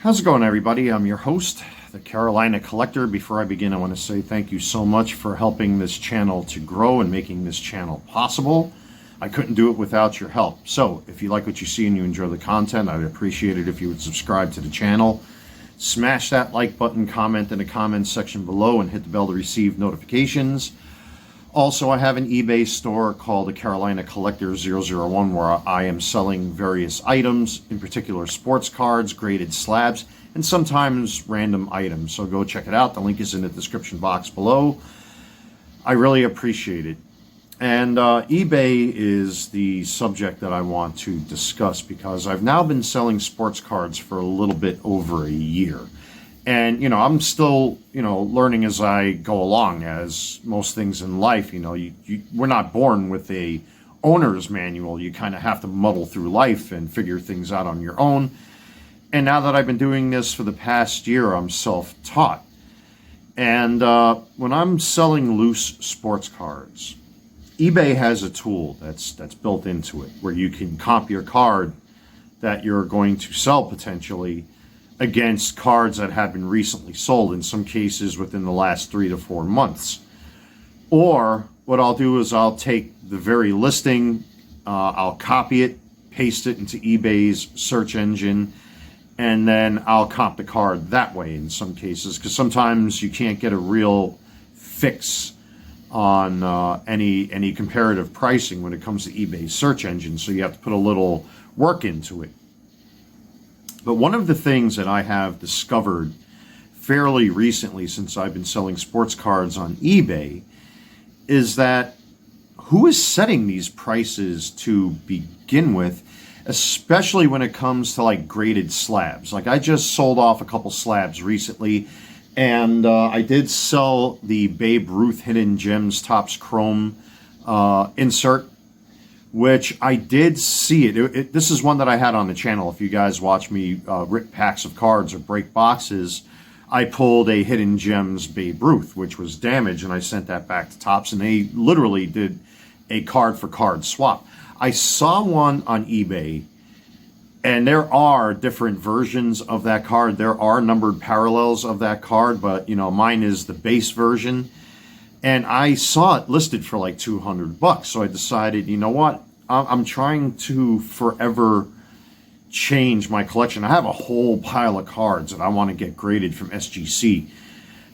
How's it going, everybody? I'm your host, the Carolina Collector. Before I begin, I want to say thank you so much for helping this channel to grow and making this channel possible. I couldn't do it without your help. So if you like what you see and you enjoy the content, I'd appreciate it if you would subscribe to the channel. Smash that like button, comment in the comments section below, and hit the bell to receive notifications. Also, I have an eBay store called the Carolina Collector 001 where I am selling various items, in particular sports cards, graded slabs, and sometimes random items. So go check it out. The link is in the description box below. I really appreciate it. And eBay is the subject that I want to discuss because I've now been selling sports cards for a little bit over a year. And, I'm still, learning as I go along, as most things in life. We're not born with a owner's manual. You kind of have to muddle through life and figure things out on your own. And now that I've been doing this for the past year, I'm self-taught. And when I'm selling loose sports cards, eBay has a tool that's built into it where you can comp your card that you're going to sell potentially against cards that have been recently sold, in some cases within the last 3 to 4 months. Or what I'll do is I'll take the very listing, I'll copy it, paste it into eBay's search engine, and then I'll comp the card that way in some cases, because sometimes you can't get a real fix on any comparative pricing when it comes to eBay's search engine, so you have to put a little work into it. But one of the things that I have discovered fairly recently, since I've been selling sports cards on eBay, is that who is setting these prices to begin with, especially when it comes to like graded slabs. Like I just sold off a couple slabs recently, and I did sell the Babe Ruth Hidden Gems Topps Chrome insert, which I did see it. This is one that I had on the channel. If you guys watch me rip packs of cards or break boxes, I pulled a Hidden Gems Babe Ruth, which was damaged, and I sent that back to Topps, and they literally did a card-for-card swap. I saw one on eBay, and there are different versions of that card. There are numbered parallels of that card, but, mine is the base version. And I saw it listed for like $200. So I decided, you know what? I'm trying to forever change my collection. I have a whole pile of cards that I want to get graded from SGC.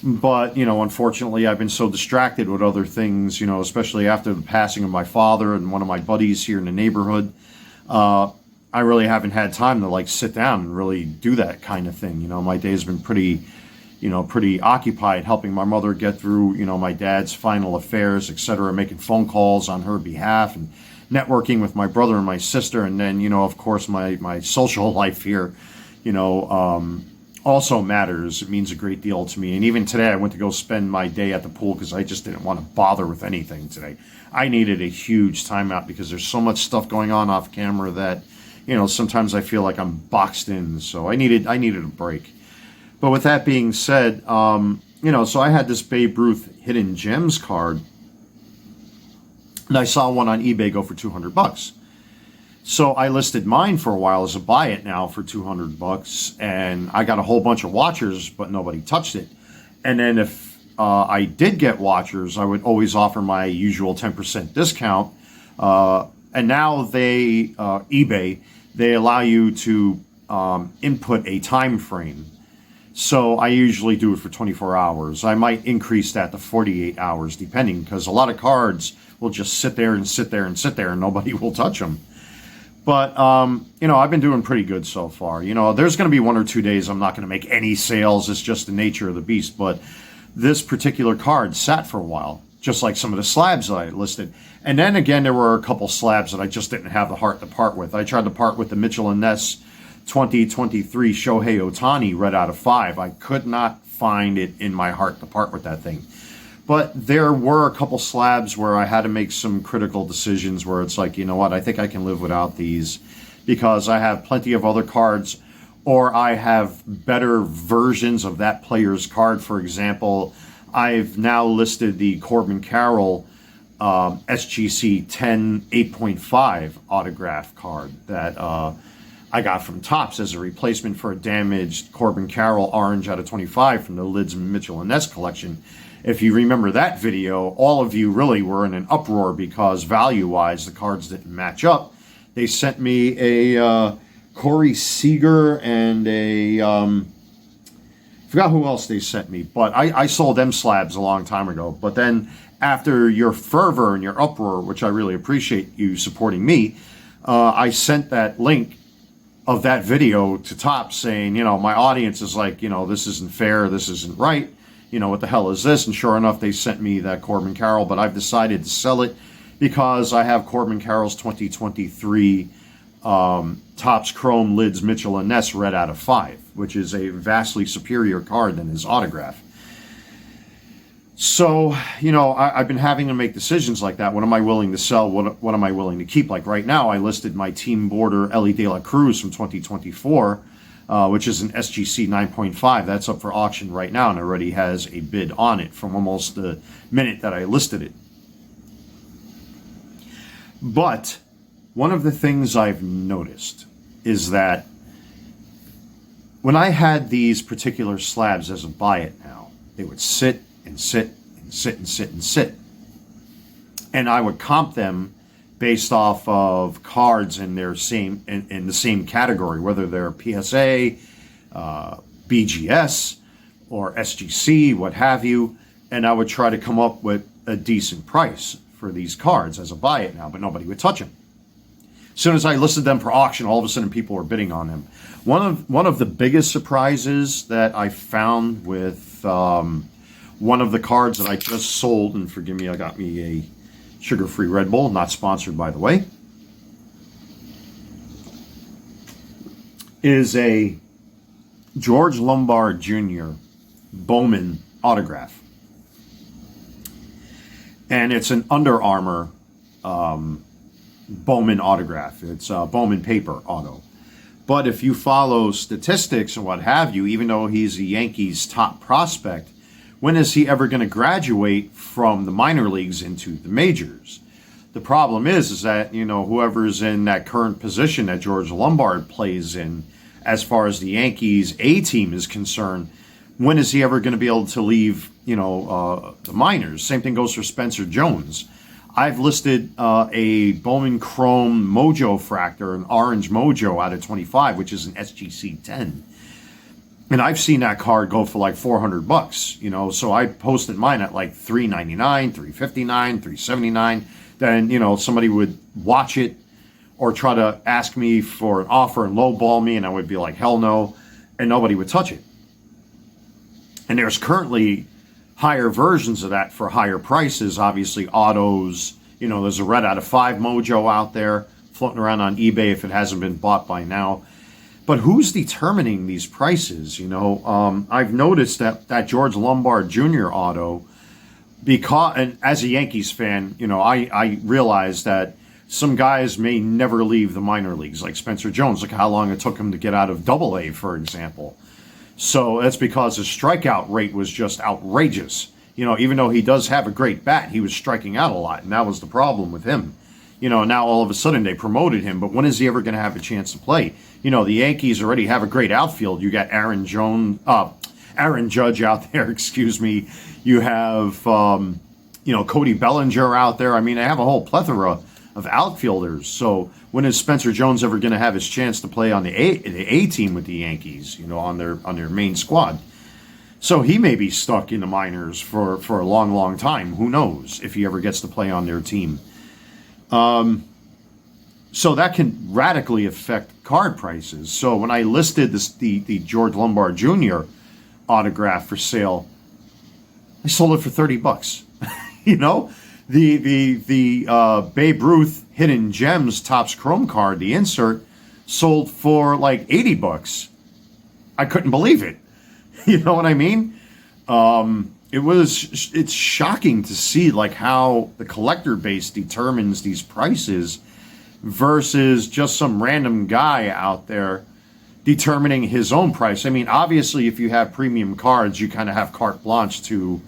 But, unfortunately, I've been so distracted with other things, especially after the passing of my father and one of my buddies here in the neighborhood. I really haven't had time to like sit down and really do that kind of thing. My day's been pretty occupied helping my mother get through, my dad's final affairs, etc., making phone calls on her behalf and networking with my brother and my sister. And then, of course, my social life here, also matters. It means a great deal to me. And even today, I went to go spend my day at the pool because I just didn't want to bother with anything today. I needed a huge timeout because there's so much stuff going on off camera that, sometimes I feel like I'm boxed in. So I needed a break. But with that being said, so I had this Babe Ruth Hidden Gems card, and I saw one on eBay go for $200. So I listed mine for a while as a buy it now for $200, and I got a whole bunch of watchers, but nobody touched it. And then if I did get watchers, I would always offer my usual 10% discount. And now eBay, they allow you to input a time frame. So I usually do it for 24 hours. I might increase that to 48 hours, depending, because a lot of cards will just sit there and sit there and sit there, and nobody will touch them. But, I've been doing pretty good so far. There's going to be 1 or 2 days I'm not going to make any sales. It's just the nature of the beast. But this particular card sat for a while, just like some of the slabs that I listed. And then again, there were a couple slabs that I just didn't have the heart to part with. I tried to part with the Mitchell & Ness 2023 Shohei Ohtani red out of 5. I could not find it in my heart to part with that thing. But there were a couple slabs where I had to make some critical decisions where it's like, you know what, I think I can live without these because I have plenty of other cards, or I have better versions of that player's card. For example, I've now listed the Corbin Carroll SGC 10 8.5 autograph card that I got from Topps as a replacement for a damaged Corbin Carroll orange out of 25 from the Lids Mitchell and Ness collection. If you remember that video, all of you really were in an uproar because value-wise, the cards didn't match up. They sent me a Corey Seager and a... forgot who else they sent me, but I sold them slabs a long time ago. But then after your fervor and your uproar, which I really appreciate you supporting me, I sent that link of that video to Topps saying, my audience is like, this isn't fair, this isn't right, what the hell is this? And sure enough, they sent me that Corbin Carroll, but I've decided to sell it because I have Corbin Carroll's 2023 Topps Chrome Lids Mitchell and Ness red out of 5, which is a vastly superior card than his autograph. So, I've been having to make decisions like that. What am I willing to sell? What am I willing to keep? Like right now, I listed my team border Ellie De La Cruz from 2024, which is an SGC 9.5. That's up for auction right now and already has a bid on it from almost the minute that I listed it. But one of the things I've noticed is that when I had these particular slabs as a buy it now, they would sit and sit and sit and sit and sit. And I would comp them based off of cards in their same in the same category, whether they're PSA, BGS, or SGC, what have you. And I would try to come up with a decent price for these cards as a buy it now, but nobody would touch them. As soon as I listed them for auction, all of a sudden people were bidding on them. One of the biggest surprises that I found with one of the cards that I just sold, and forgive me, I got me a sugar-free Red Bull, not sponsored by the way, is a George Lombard Jr. Bowman autograph. And it's an Under Armour Bowman autograph. It's a Bowman paper auto. But if you follow statistics and what have you, even though he's a Yankees top prospect, when is he ever going to graduate from the minor leagues into the majors? The problem is that, whoever's in that current position that George Lombard plays in, as far as the Yankees A team is concerned, when is he ever going to be able to leave, the minors? Same thing goes for Spencer Jones. I've listed a Bowman Chrome Mojo Fractor, an orange Mojo out of 25, which is an SGC 10. And I've seen that card go for like $400, so I posted mine at like $399, $359, $379. Then, somebody would watch it or try to ask me for an offer and lowball me, and I would be like, hell no, and nobody would touch it. And there's currently higher versions of that for higher prices, obviously autos. There's a red out of 5 Mojo out there floating around on eBay if it hasn't been bought by now. But who's determining these prices? I've noticed that George Lombard Jr. auto, because, and as a Yankees fan, I realize that some guys may never leave the minor leagues, like Spencer Jones. Look how long it took him to get out of AA, for example. So that's because his strikeout rate was just outrageous. Even though he does have a great bat, he was striking out a lot, and that was the problem with him. Now all of a sudden they promoted him, but when is he ever going to have a chance to play? The Yankees already have a great outfield. You got Aaron Judge out there, excuse me. You have, Cody Bellinger out there. I mean, they have a whole plethora of outfielders. So when is Spencer Jones ever going to have his chance to play on the A team with the Yankees, on their main squad? So he may be stuck in the minors for a long, long time. Who knows if he ever gets to play on their team. So that can radically affect card prices. So when I listed the George Lombard Jr. autograph for sale, I sold it for $30. The Babe Ruth Hidden Gems Topps Chrome card, the insert, sold for like $80. I couldn't believe it. You know what I mean? It's shocking to see like how the collector base determines these prices versus just some random guy out there determining his own price. I mean, obviously, if you have premium cards, you kind of have carte blanche to,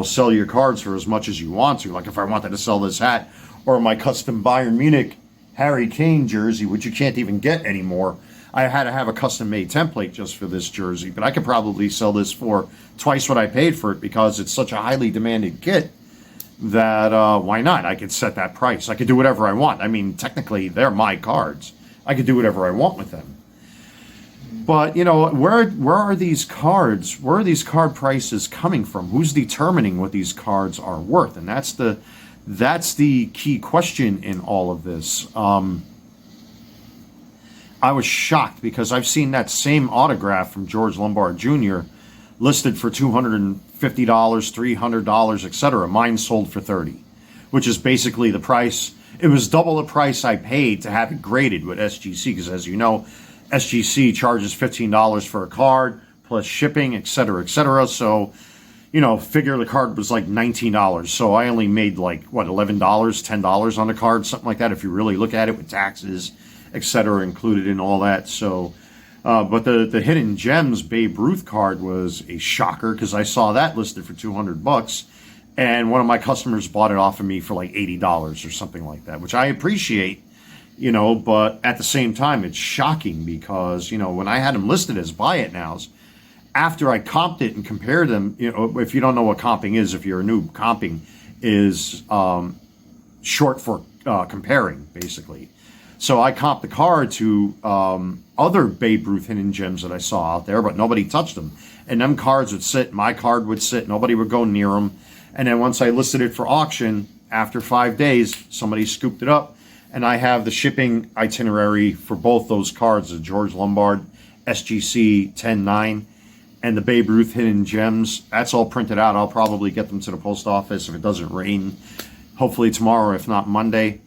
sell your cards for as much as you want to. Like if I wanted to sell this hat or my custom Bayern Munich Harry Kane jersey, which you can't even get anymore. I had to have a custom-made template just for this jersey, but I could probably sell this for twice what I paid for it because it's such a highly demanded kit that why not? I could set that price. I could do whatever I want. I mean, technically, they're my cards. I could do whatever I want with them. But, you know, where are these cards? Where are these card prices coming from? Who's determining what these cards are worth? And that's the key question in all of this. I was shocked because I've seen that same autograph from George Lombard Jr. listed for $250, $300, etc. Mine sold for $30, which is basically the price. It was double the price I paid to have it graded with SGC, because as you know, SGC charges $15 for a card plus shipping, etc., etc. So, you know, figure the card was like $19. So I only made like, what, $11, $10 on the card, something like that, if you really look at it with taxes, etc., included in all that. So, but the Hidden Gems Babe Ruth card was a shocker because I saw that listed for $200, and one of my customers bought it off of me for like $80 or something like that, which I appreciate, you know, but at the same time, it's shocking because, you know, when I had them listed as buy it nows, after I comped it and compared them, you know, if you don't know what comping is, if you're a noob, comping is short for comparing, basically. So I comped the card to other Babe Ruth Hidden Gems that I saw out there, but nobody touched them. And them cards would sit, my card would sit, nobody would go near them. And then once I listed it for auction, after 5 days, somebody scooped it up. And I have the shipping itinerary for both those cards, the George Lombard SGC 10-9 and the Babe Ruth Hidden Gems. That's all printed out. I'll probably get them to the post office if it doesn't rain. Hopefully tomorrow, if not Monday.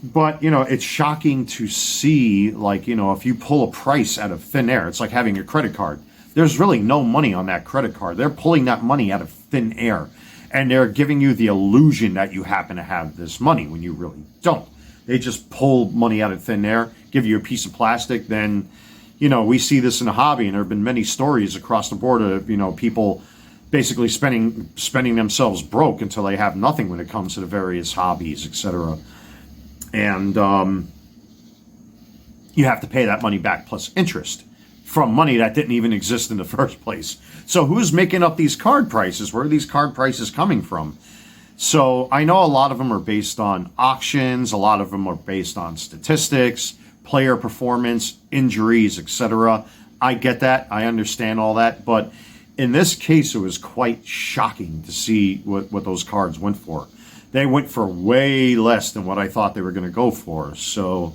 But, you know, it's shocking to see, like, you know, if you pull a price out of thin air, it's like having a credit card. There's really no money on that credit card. They're pulling that money out of thin air. And they're giving you the illusion that you happen to have this money when you really don't. They just pull money out of thin air, give you a piece of plastic. Then, you know, we see this in a hobby, and there have been many stories across the board of, you know, people basically spending themselves broke until they have nothing when it comes to the various hobbies, etc. And you have to pay that money back plus interest from money that didn't even exist in the first place. So who's making up these card prices? Where are these card prices coming from? So I know a lot of them are based on auctions. A lot of them are based on statistics, player performance, injuries, etc. I get that. I understand all that. But in this case, it was quite shocking to see what those cards went for. They went for way less than what I thought they were going to go for. So,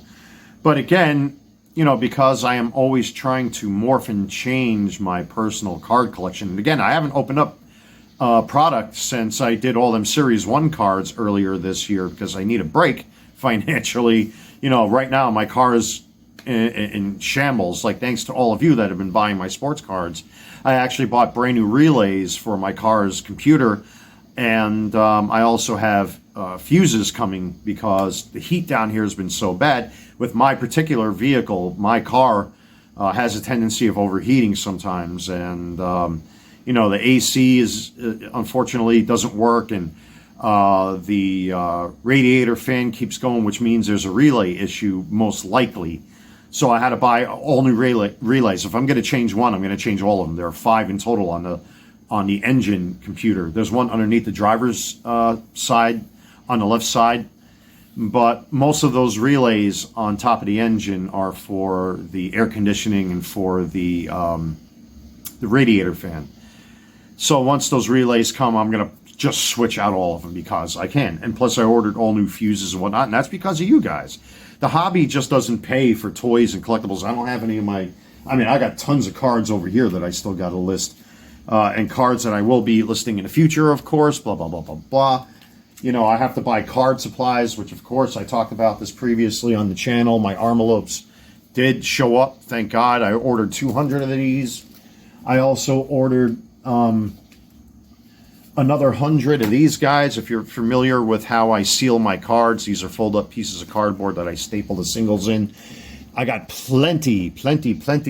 but again, you know, because I am always trying to morph and change my personal card collection. And again, I haven't opened up product since I did all them Series 1 cards earlier this year because I need a break financially. You know, right now my car is in shambles, like thanks to all of you that have been buying my sports cards. I actually bought brand new relays for my car's computer, and I also have fuses coming because the heat down here has been so bad. With my particular vehicle, my car has a tendency of overheating sometimes, and you know, the AC is unfortunately doesn't work, and the radiator fan keeps going, which means there's a relay issue most likely. So I had to buy all new relays. If I'm going to change one, I'm going to change all of them. There are 5 in total on the engine computer. There's one underneath the driver's side on the left side, but most of those relays on top of the engine are for the air conditioning and for the radiator fan. So once those relays come, I'm going to just switch out all of them because I can. And plus I ordered all new fuses and whatnot, and that's because of you guys. The hobby just doesn't pay for toys and collectibles. I don't have any of my, I mean, I got tons of cards over here that I still got to list, and cards that I will be listing in the future, of course, blah, blah, blah, blah, blah. You know, I have to buy card supplies, which of course I talked about this previously on the channel. My envelopes did show up, thank God. I ordered 200 of these. I also ordered another 100 of these guys. If you're familiar with how I seal my cards, these are fold-up pieces of cardboard that I staple the singles in. I got plenty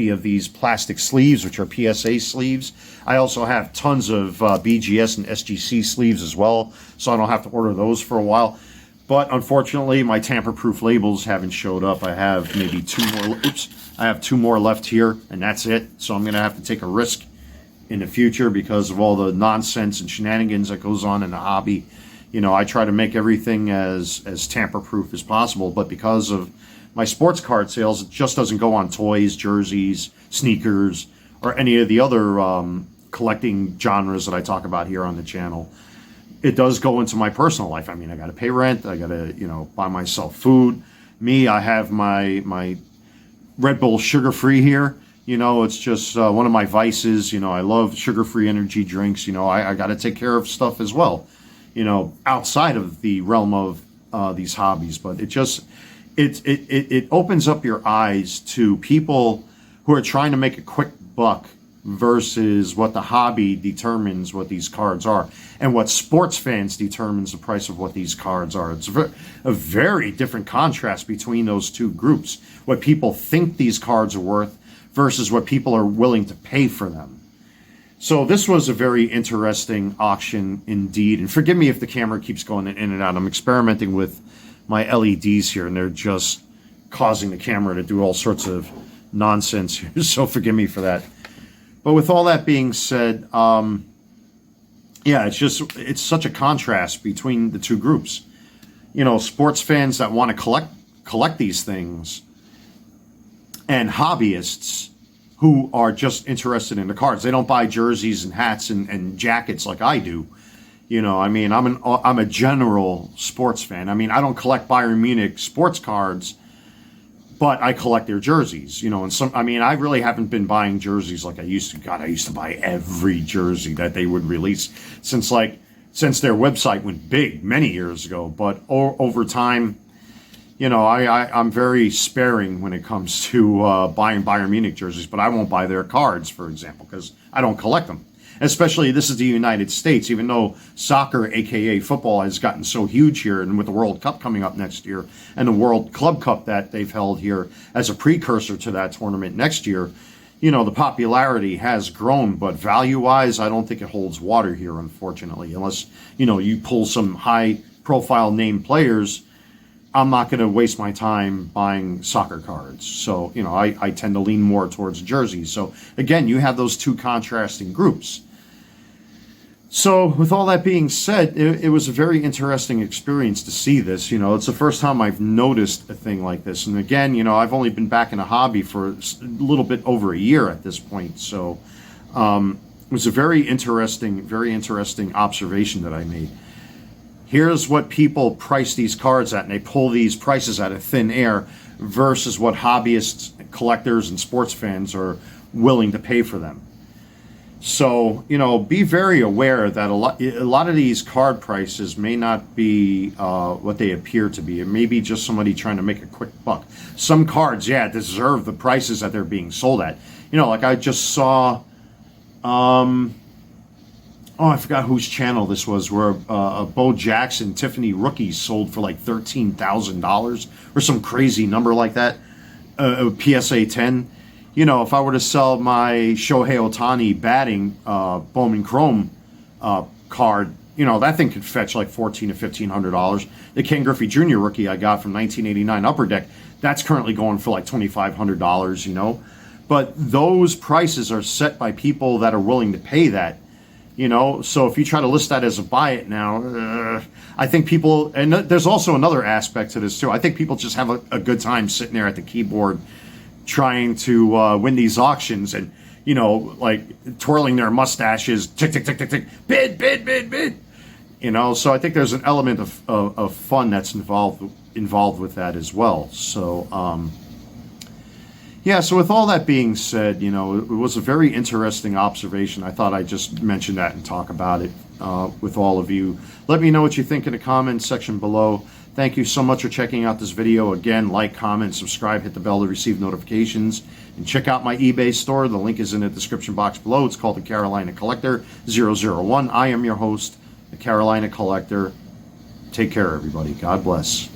of these plastic sleeves, which are PSA sleeves. I also have tons of BGS and SGC sleeves as well, so I don't have to order those for a while. But unfortunately, my tamper-proof labels haven't showed up. I have maybe two more. Oops, I have two more left here, and that's it. So I'm going to have to take a risk in the future because of all the nonsense and shenanigans that goes on in the hobby. You know, I try to make everything as tamper-proof as possible, but because of my sports card sales, it just doesn't go on toys, jerseys, sneakers, or any of the other collecting genres that I talk about here on the channel. It does go into my personal life. I mean, I got to pay rent. I got to, you know, buy myself food. Me, I have my Red Bull sugar-free here. You know, it's just one of my vices. You know, I love sugar-free energy drinks. You know, I got to take care of stuff as well, you know, outside of the realm of these hobbies. But it opens up your eyes to people who are trying to make a quick buck versus what the hobby determines what these cards are, and what sports fans determines the price of what these cards are. It's a very different contrast between those two groups. What people think these cards are worth versus what people are willing to pay for them. So this was a very interesting auction indeed. And forgive me if the camera keeps going in and out. I'm experimenting with my LEDs here, and they're just causing the camera to do all sorts of nonsense here. So forgive me for that. But with all that being said, yeah, it's such a contrast between the two groups. You know, sports fans that want to collect these things, and hobbyists who are just interested in the cards. They don't buy jerseys and hats and jackets like I do. You know, I mean, I'm a general sports fan. I mean, I don't collect Bayern Munich sports cards, but I collect their jerseys, you know, and I mean, I really haven't been buying jerseys like I used to. God, I used to buy every jersey that they would release since their website went big many years ago. But over time, you know, I'm very sparing when it comes to buying Bayern Munich jerseys, but I won't buy their cards, for example, because I don't collect them. Especially, this is the United States, even though soccer, aka football, has gotten so huge here, and with the World Cup coming up next year, and the World Club Cup that they've held here as a precursor to that tournament next year, you know, the popularity has grown, but value-wise, I don't think it holds water here, unfortunately, unless, you know, you pull some high-profile name players. I'm not going to waste my time buying soccer cards. So, you know, I tend to lean more towards jerseys. So, again, you have those two contrasting groups. So, with all that being said, it was a very interesting experience to see this. You know, it's the first time I've noticed a thing like this. And again, you know, I've only been back in a hobby for a little bit over a year at this point. So, it was a very interesting observation that I made. Here's what people price these cards at, and they pull these prices out of thin air versus what hobbyists, collectors, and sports fans are willing to pay for them. So, you know, be very aware that a lot of these card prices may not be what they appear to be. It may be just somebody trying to make a quick buck. Some cards, yeah, deserve the prices that they're being sold at. You know, like I just saw... oh, I forgot whose channel this was, where a Bo Jackson Tiffany rookie sold for like $13,000 or some crazy number like that, a PSA 10. You know, if I were to sell my Shohei Ohtani batting Bowman Chrome card, you know, that thing could fetch like $1,400 to $1,500. The Ken Griffey Jr. rookie I got from 1989 Upper Deck, that's currently going for like $2,500, you know. But those prices are set by people that are willing to pay that. You know, so if you try to list that as a buy it now, I think people, and there's also another aspect to this too. I think people just have a good time sitting there at the keyboard trying to win these auctions and, you know, like twirling their mustaches, tick, tick, tick, tick, tick, bid, bid, bid, bid. You know, so I think there's an element of fun that's involved with that as well. So, yeah, so with all that being said, you know, it was a very interesting observation. I thought I'd just mention that and talk about it with all of you. Let me know what you think in the comments section below. Thank you so much for checking out this video. Again, like, comment, subscribe, hit the bell to receive notifications, and check out my eBay store. The link is in the description box below. It's called the Carolina Collector 001. I am your host, the Carolina Collector. Take care, everybody. God bless.